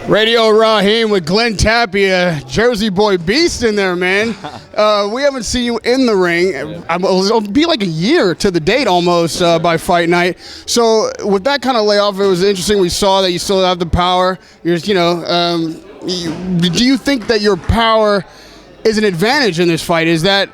Radio Raheem with Glenn Tapia, Jersey boy beast in there, man. We haven't seen you in the ring. It'll be like a year to the date almost by fight night. So with that kind of layoff, it was interesting. We saw that you still have the power. Do you think that your power is an advantage in this fight? Is that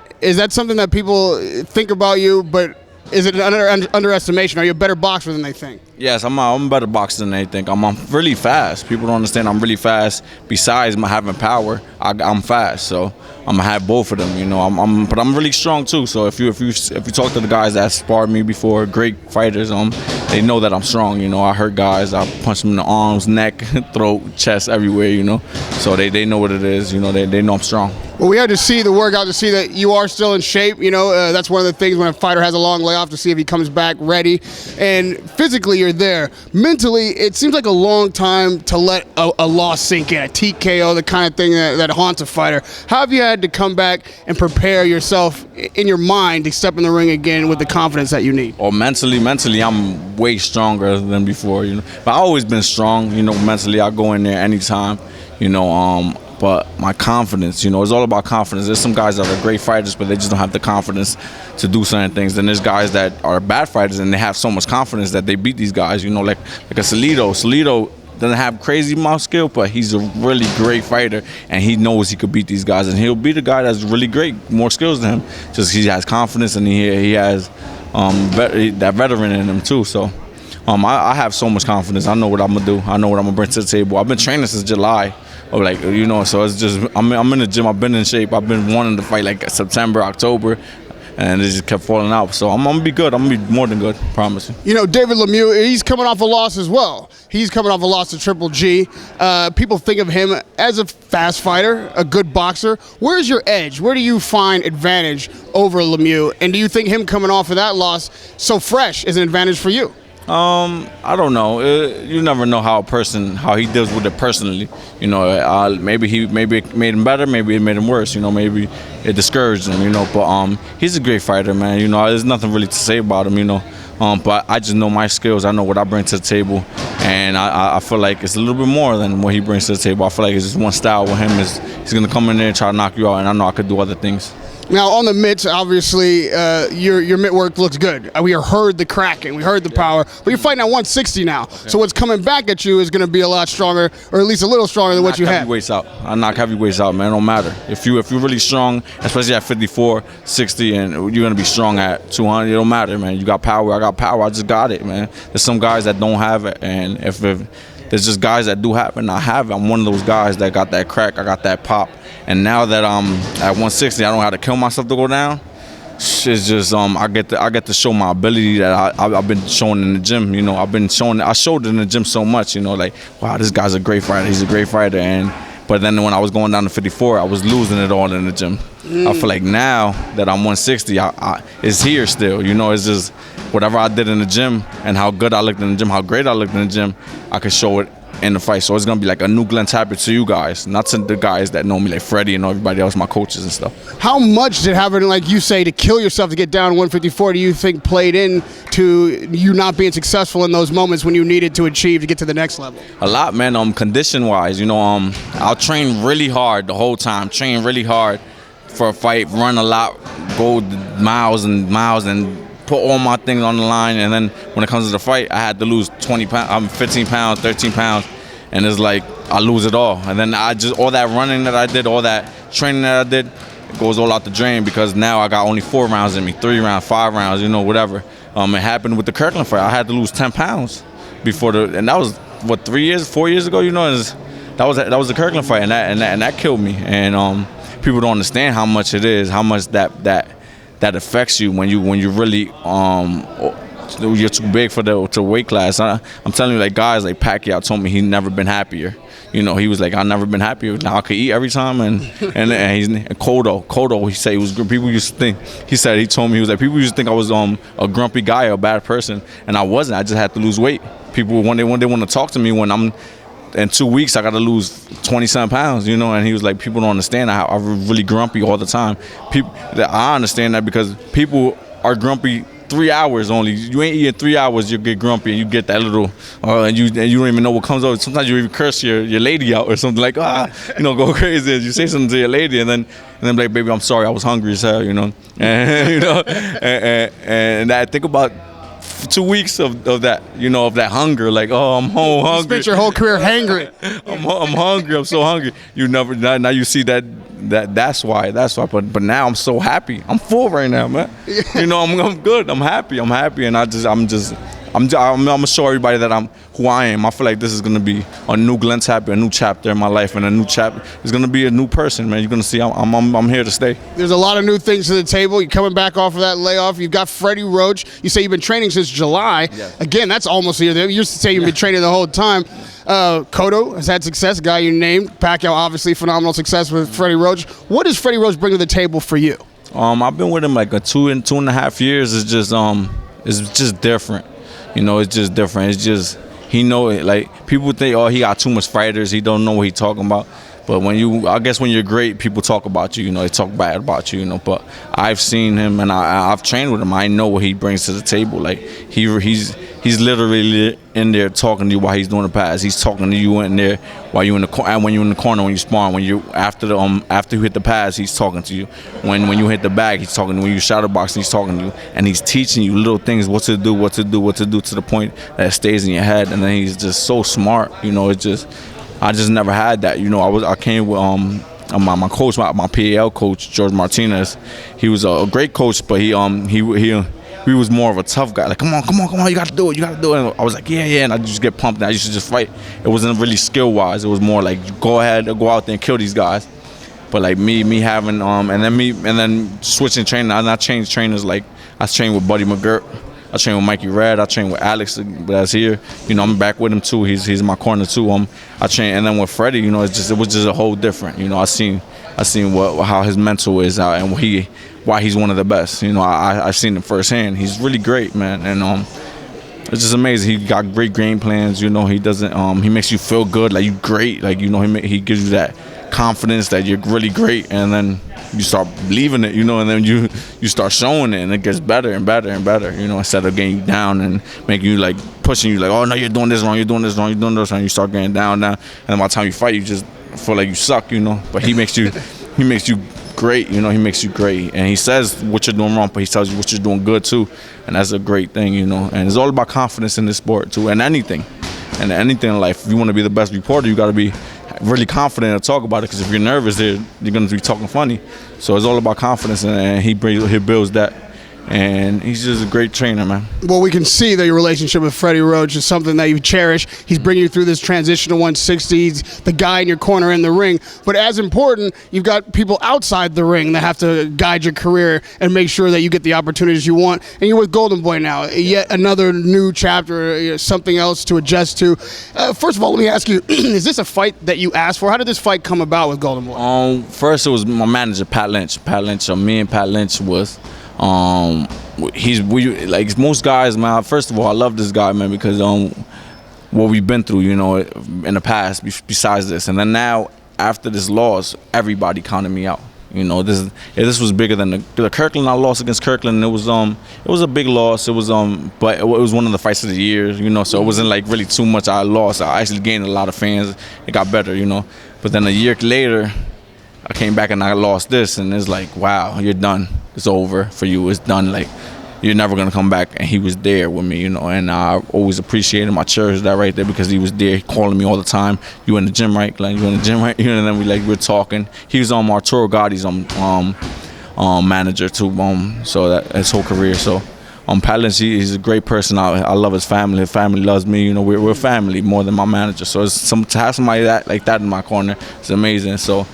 something that people think about you, but is it an underestimation? Are you a better boxer than they think? Yes, I'm a better boxer than they think. I'm really fast. People don't understand I'm really fast. Besides having power, I'm fast. So I'm gonna have both of them, you know. But I'm really strong too. So if you talk to the guys that sparred me before, great fighters, they know that I'm strong. You know, I hurt guys. I punch them in the arms, neck, throat, chest, everywhere. You know, so they know what it is. You know, they know I'm strong. Well, we had to see the workout to see that you are still in shape. You know, that's one of the things when a fighter has a long layoff, to see if he comes back ready. And physically, you're there. Mentally, it seems like a long time to let a loss sink in, a TKO, the kind of thing that haunts a fighter. How have you had to come back and prepare yourself in your mind to step in the ring again with the confidence that you need? Or mentally, I'm way stronger than before. You know, but I've always been strong. You know, mentally, I go in there anytime. You know, but my confidence, you know, it's all about confidence. There's some guys that are great fighters, but they just don't have the confidence to do certain things. Then there's guys that are bad fighters, and they have so much confidence that they beat these guys, you know, like a Salido. Salido doesn't have crazy mouth skill, but he's a really great fighter, and he knows he could beat these guys. And he'll beat a guy that's really great, more skills than him. Just he has confidence, and he has that veteran in him too. So I have so much confidence. I know what I'm going to do. I know what I'm going to bring to the table. I've been training since July. Or like, you know, so it's just I'm in the gym. I've been in shape. I've been wanting to fight like September, October, and it just kept falling out. So I'm gonna be good. I'm gonna be more than good, promise you. You know, David Lemeiux, he's coming off a loss as well. He's coming off a loss to Triple G. People think of him as a fast fighter, a good boxer. Where's your edge? Where do you find advantage over Lemeiux? And do you think him coming off of that loss so fresh is an advantage for you? I don't know. You never know how he deals with it personally. You know, maybe it made him better, maybe it made him worse. You know, maybe it discouraged him. You know, but he's a great fighter, man. You know, there's nothing really to say about him. You know, but I just know my skills. I know what I bring to the table, and I feel like it's a little bit more than what he brings to the table. I feel like it's just one style with him. He's gonna come in there and try to knock you out, and I know I could do other things. Now, on the mitts, obviously, your mitt work looks good. We heard the cracking, we heard the power, but you're fighting at 160 now. Yeah. So what's coming back at you is going to be a lot stronger, or at least a little stronger than what you had. I knock heavyweights out, man. It don't matter. If you're really strong, especially at 54, 60, and you're going to be strong at 200, it don't matter, man. You got power, I got power. I just got it, man. There's some guys that don't have it, and if there's just guys that do have it, and I have it. I'm one of those guys that got that crack, I got that pop. And now that I'm at 160, I don't know how to kill myself to go down. It's just I get to show my ability that I've been showing in the gym. You know, I showed it in the gym so much. You know, like, wow, this guy's a great fighter. He's a great fighter. But then when I was going down to 54, I was losing it all in the gym. I feel like now that I'm 160, it's here still. You know, it's just whatever I did in the gym and how good I looked in the gym, how great I looked in the gym, I could show it in the fight. So it's gonna be like a new Glenn Tapia to you guys, not to the guys that know me, like Freddie and everybody else, my coaches and stuff. How much did having, like you say, to kill yourself to get down to 154, do you think played into you not being successful in those moments when you needed to achieve to get to the next level? A lot, man. Condition wise, you know, I'll train really hard the whole time, train really hard for a fight, run a lot, go miles and miles, and put all my things on the line. And then when it comes to the fight, I had to lose 20 pounds, 15 pounds, 13 pounds, and it's like I lose it all. And then all that running that I did, all that training that I did, it goes all out the drain because now I got only 4 rounds in me, 3 rounds, 5 rounds, you know, whatever. It happened with the Kirkland fight. I had to lose 10 pounds before and that was what, 4 years ago, you know. That was the Kirkland fight, and that killed me. And people don't understand how much it is, how much that affects you when you really you're too big for the weight class. I'm telling you, like, guys like Pacquiao told me he'd never been happier. You know, he was like, I've never been happier. Now I could eat every time. And Cotto, he said, people used to think, he told me, he was like, people used to think I was a grumpy guy or a bad person, and I wasn't. I just had to lose weight. People, when they want to talk to me, when I'm in 2 weeks, I got to lose 27 pounds, you know. And he was like, people don't understand I'm really grumpy all the time. I understand that because people are grumpy 3 hours only. You ain't eating 3 hours, you get grumpy and you get that little, and you don't even know what comes over. Sometimes you even curse your lady out or something like, go crazy. You say something to your lady and then like, baby, I'm sorry, I was hungry as hell, and I think about 2 weeks of that, of that hunger, like, I'm hungry. You spent your whole career hangry. I'm hungry. I'm so hungry. Now you see that's why. But now I'm so happy. I'm full right now, man. I'm good. I'm happy, and I'm gonna show everybody that I'm who I am. I feel like this is gonna be a new GLEN TAPIA, a new chapter in my life, and a new chapter. It's gonna be a new person, man. You're gonna see I'm here to stay. There's a lot of new things to the table. You're coming back off of that layoff. You've got Freddie Roach. You say you've been training since July. Yes. Again, that's almost a year. You used to say you've been training the whole time. Cotto has had success, guy you named. Pacquiao, obviously, phenomenal success with Freddie Roach. What does Freddie Roach bring to the table for you? I've been with him like 2.5 years. It's just different. It's just different. It's just, he know it. Like, people think, he got too much fighters. He don't know what he talking about. But when you're great, people talk about you. They talk bad about you. But I've seen him and I've trained with him. I know what he brings to the table. Like, he's literally in there talking to you while he's doing the pass. He's talking to you in there while you in the corner. When you're in the corner, when you sparring, when you after you hit the pass, he's talking to you. When you hit the bag, he's talking to you. When you shadow boxing, he's talking to you, and he's teaching you little things, what to do to the point that stays in your head. And then he's just so smart. It's just. I just never had that. I came with my coach, my PAL coach, George Martinez. He was a great coach, but he was more of a tough guy. Like, come on, you got to do it. And I was like, yeah, and I just get pumped. And I used to just fight. It wasn't really skill wise. It was more like, go ahead, go out there and kill these guys. But like me having and then switching training. I changed trainers. Like, I trained with Buddy McGirt. I train with Mikey Red. I train with Alex that's here. I'm back with him too. He's in my corner too. I train, and then with Freddie, it was just a whole different. I seen how his mental is and why he's one of the best. I've seen him firsthand. He's really great, man, and it's just amazing. He got great game plans. He doesn't. He makes you feel good, like you great. Like he gives you that confidence that you're really great, and then you start believing it, and then you start showing it, and it gets better and better and better, instead of getting you down and making you like pushing you like, oh no, you're doing this wrong, you're doing this wrong, you start getting down, and then by the time you fight, you just feel like you suck, But he makes you great, he makes you great, and he says what you're doing wrong, but he tells you what you're doing good too, and that's a great thing, And it's all about confidence in this sport too, and anything in life. If you want to be the best reporter, you got to be really confident to talk about it, because if you're nervous, you're going to be talking funny. So it's all about confidence, and he builds that. And he's just a great trainer, man. Well, we can see that your relationship with Freddie Roach is something that you cherish. He's bringing you through this transition to 160. He's the guy in your corner in the ring. But as important, you've got people outside the ring that have to guide your career and make sure that you get the opportunities you want. And you're with Golden Boy now. Yet another new chapter, something else to adjust to. First of all, let me ask you, is this a fight that you asked for? How did this fight come about with Golden Boy? First, it was my manager, Pat Lynch. Me and Pat Lynch was... like most guys, man. First of all, I love this guy, man, because what we've been through, in the past. Besides this, and then now after this loss, everybody counted me out. This was bigger than the Kirkland. I lost against Kirkland. It was a big loss. It was but it was one of the fights of the year. So it wasn't like really too much I lost. I actually gained a lot of fans. It got better. But then a year later, I came back and I lost this, and it's like, wow, you're done. It's over for you. It's done. Like, you're never gonna come back. And he was there with me, and I always appreciated him. I cherished that right there, because he was there calling me all the time. You in the gym, right? Like, you in the gym, right? And then we're talking. He was on Arturo Gotti's manager too. So that his whole career. So Pat Lynch, he's a great person. I love his family. His family loves me. We're family more than my manager. So to have somebody like that in my corner, it's amazing. So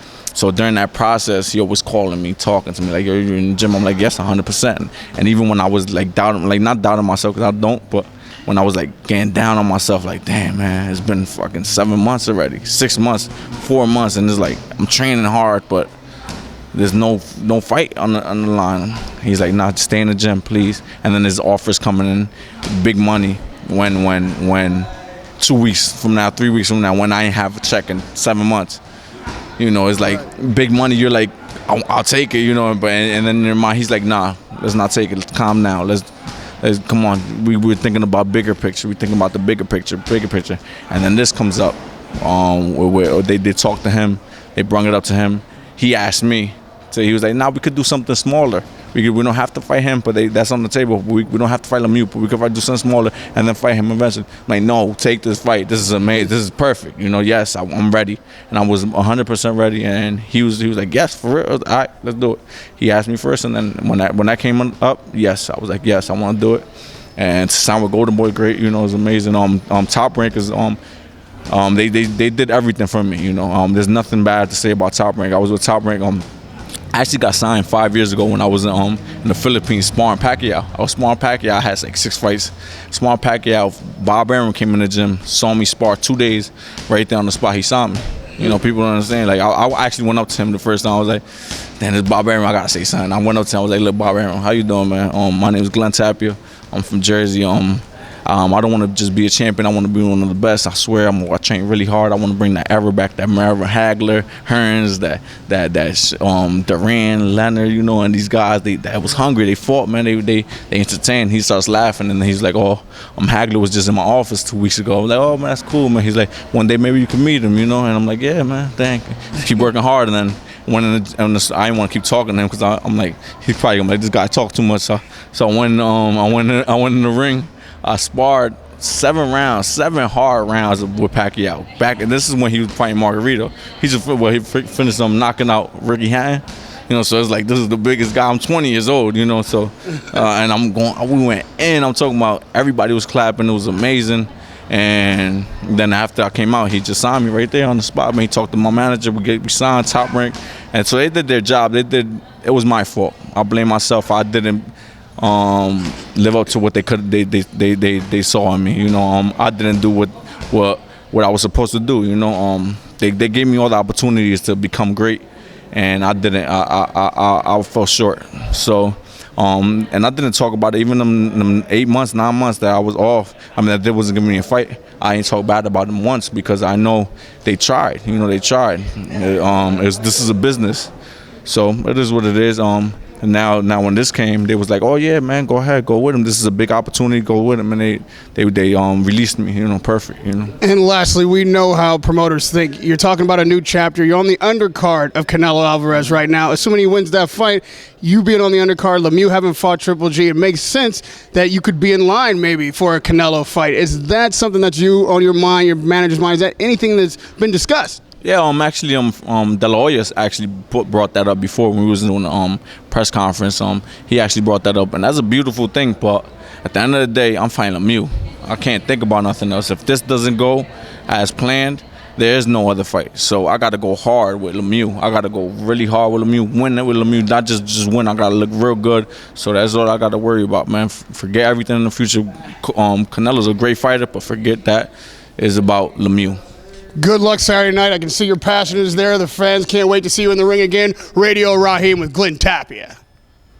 during that process, he was calling me, talking to me, like, you're in the gym? I'm like, yes, 100%. And even when I was like doubting, like not doubting myself, because I don't, but when I was like getting down on myself, like, damn, man, it's been fucking 7 months already, 6 months, 4 months, and it's like, I'm training hard, but there's no fight on the line. He's like, nah, just stay in the gym, please. And then his offers coming in, big money, when 2 weeks from now, 3 weeks from now, when I ain't have a check in 7 months. It's like big money. You're like, I'll take it, but and then in your mind, he's like, nah, let's not take it. Let's calm down. Come on, we were thinking about bigger picture. We thinking about the bigger picture. And then this comes up. Where they talked to him. They brought it up to him. He asked me. So he was like, "Nah, we could do something smaller. We don't have to fight him, but that's on the table. We don't have to fight Lemeiux, but we could do something smaller and then fight him eventually." I'm like, "No, take this fight. This is amazing. This is perfect. Yes, I'm ready." And I was 100% ready. And he was like, "Yes, for real. All right, let's do it." He asked me first, and then when that came up, yes, I was like, "Yes, I want to do it." And to sign with Golden Boy, great. It was amazing. Top Rank is they did everything for me. There's nothing bad to say about Top Rank. I was with Top Rank. I actually got signed 5 years ago when I was in the Philippines sparring Pacquiao. I was sparring Pacquiao. I had like 6 fights. Sparring Pacquiao. Bob Arum came in the gym, saw me spar 2 days, right there on the spot. He saw me. People don't understand. Like I actually went up to him the first time. I was like, "Damn, this Bob Arum. I gotta say something." I went up to him. I was like, "Look, Bob Arum, how you doing, man? My name is GLEN TAPIA. I'm from Jersey. I don't want to just be a champion. I want to be one of the best. I swear, I train really hard. I want to bring that era back, that Marvin Hagler, Hearns, that Duran, Leonard, and these guys. That was hungry. They fought, man. They entertained." He starts laughing, and then he's like, "Oh, Hagler was just in my office 2 weeks ago." I was like, "Oh man, that's cool, man." He's like, "One day maybe you can meet him, And I'm like, "Yeah, man, thank you." Keep working hard, and then. I didn't want to keep talking to him because I'm like, he's probably gonna be like, "This guy talk too much." So I went in the ring. I sparred 7 hard rounds with Pacquiao. And this is when he was fighting Margarito. He finished knocking out Ricky Hatton. So it's like, this is the biggest guy. I'm 20 years old, So, and we went in. I'm talking about everybody was clapping. It was amazing. And then after I came out, he just signed me right there on the spot. He talked to my manager. We signed Top Rank, and so they did their job. It was my fault. I blame myself. I didn't live up to what they could. They saw in me. I didn't do what I was supposed to do. They gave me all the opportunities to become great, and I didn't. I fell short. So. And I didn't talk about it even them 8 months, 9 months that I was off. That they wasn't giving me a fight. I ain't talk bad about them once because I know they tried. They tried. This is a business, so it is what it is. And now when this came, they was like, "Oh yeah, man, go ahead, go with him. This is a big opportunity. Go with him." And they released me. Perfect. And lastly, we know how promoters think. You're talking about a new chapter. You're on the undercard of Canelo Alvarez right now. Assuming he wins that fight, you being on the undercard, Lemieux having fought Triple G, it makes sense that you could be in line maybe for a Canelo fight. Is that something that's on your mind, your manager's mind? Is that anything that's been discussed? Yeah, actually, De La Hoya actually brought that up before when we was doing the press conference. He actually brought that up, and that's a beautiful thing. But at the end of the day, I'm fighting Lemieux. I can't think about nothing else. If this doesn't go as planned, there is no other fight. So I got to go hard with Lemieux. I got to go really hard with Lemieux, win it with Lemieux, not just win. I got to look real good. So that's all I got to worry about, man. Forget everything in the future. Canelo's a great fighter, but forget that. It's about Lemieux. Good luck Saturday night. I can see your passion is there. The fans can't wait to see you in the ring again. Radio Raheem with GLEN TAPIA.